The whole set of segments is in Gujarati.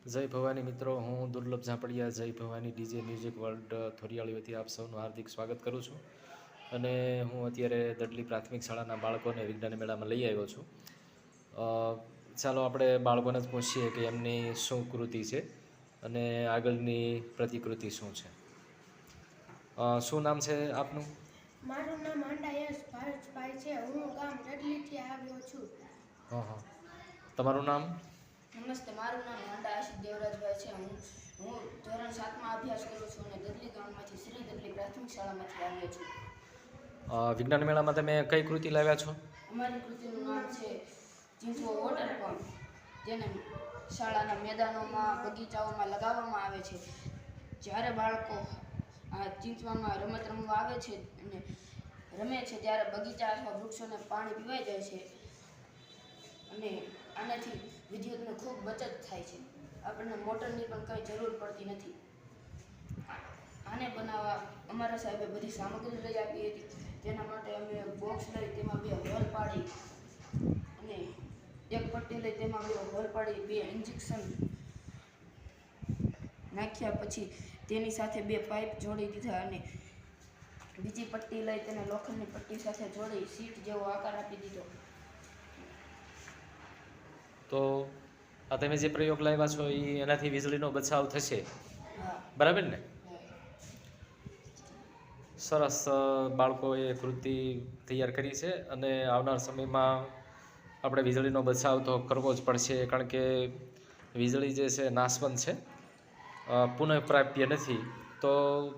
જય ભવાની મિત્રો, હું દુર્લભ ઝાંપડિયા જય Bhavani DJ music world Thoriyali વતી આપ સૌનું હાર્દિક સ્વાગત કરું છું. અને હું અત્યારે દડલી પ્રાથમિક શાળાના બાળકોને વિજ્ઞાન મેળામાં લઈ આવ્યો છું. ચાલો આપણે બાળકોને જ પૂછીએ કે એમની શું કૃતિ છે અને આગળની પ્રતિકૃતિ શું છે. શું નામ છે આપનું? મારું નામ અંડાયસ ભારતભાઈ છે. હું ગામ દડલીથી આવ્યો છું. હા, તમારું નામ? નમસ્તે, મારું નામ હાંડા આશિષ દેવરાજભાઈ છે. હું ધોરણ 7માં અભ્યાસ કરું છું અને દડલી ગામમાંથી શ્રી દડલી પ્રાથમિક શાળામાંથી આવ્યો છું. વિજ્ઞાન મેળામાં તમે કઈ કૃતિ લાવ્યા છો? અમારી કૃતિનું નામ છે ચીંચવો વોટર પંપ, જેને શાળાના મેદાનોમાં બગીચાઓમાં લગાવવામાં આવે છે. જ્યારે બાળકો આ ચીંચવામાં રમત રમવા આવે છે અને રમે છે ત્યારે બગીચા અથવા વૃક્ષોને પાણી પીવાઈ જાય છે અને આનાથી વિદ્યુતની ખૂબ બચત થાય છે. આપણને મોટરની પણ કંઈ જરૂર પડતી નથી. આને બનાવવા અમારા સાહેબે બધી સામગ્રી લઈ આપી હતી. તેના માટે અમે બોક્સ લઈ તેમાં 2 હોલ પાડી અને એક પટ્ટી લઈ તેમાં 2 હોલ પાડી 2 ઇન્જેક્શન નાખ્યા. પછી તેની સાથે 2 પાઇપ જોડી દીધા અને બીજી પટ્ટી લઈ તેને લોખંડની પટ્ટી સાથે જોડી સીટ જેવો આકાર આપી દીધો. તો આ તમે જે પ્રયોગ લાવ્યા છો એ એનાથી વીજળીનો બચાવ થશે, બરાબર ને? સરસ, બાળકોએ કૃતિ તૈયાર કરી છે અને આવનાર સમયમાં આપણે વીજળીનો બચાવ તો કરવો જ પડશે, કારણ કે વીજળી જે છે નાશવંત છે, પુનઃપ્રાપ્ય નથી. તો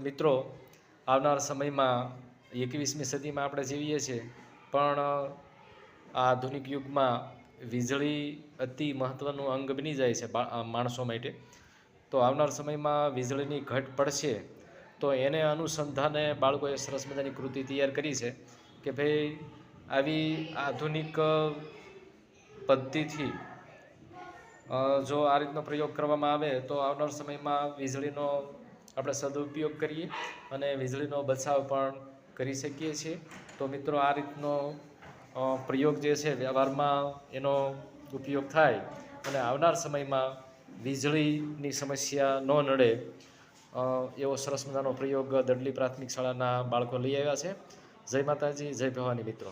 મિત્રો, આવનાર સમયમાં 21મી સદીમાં આપણે જીવીએ છીએ, પણ આ આધુનિક યુગમાં વીજળી અતિ મહત્ત્વનું અંગ બની જાય છે માણસો માટે. તો આવનાર સમયમાં વીજળીની ઘટ પડશે, તો એને અનુસંધાને બાળકોએ સરસ મજાની કૃતિ તૈયાર કરી છે કે ભાઈ આવી આધુનિક પદ્ધતિથી જો આ રીતનો પ્રયોગ કરવામાં આવે તો આવનાર સમયમાં વીજળીનો આપણે સદુપયોગ કરીએ અને વીજળીનો બચાવ પણ કરી શકીએ છીએ. તો મિત્રો, આ રીતનો પ્રયોગ જે છે વ્યવહારમાં એનો ઉપયોગ થાય અને આવનાર સમયમાં વીજળીની સમસ્યા ન નડે એવો સરસ મજાનો પ્રયોગ દડલી પ્રાથમિક શાળાના બાળકો લઈ આવ્યા છે. જય માતાજી, જય ભવાની મિત્રો.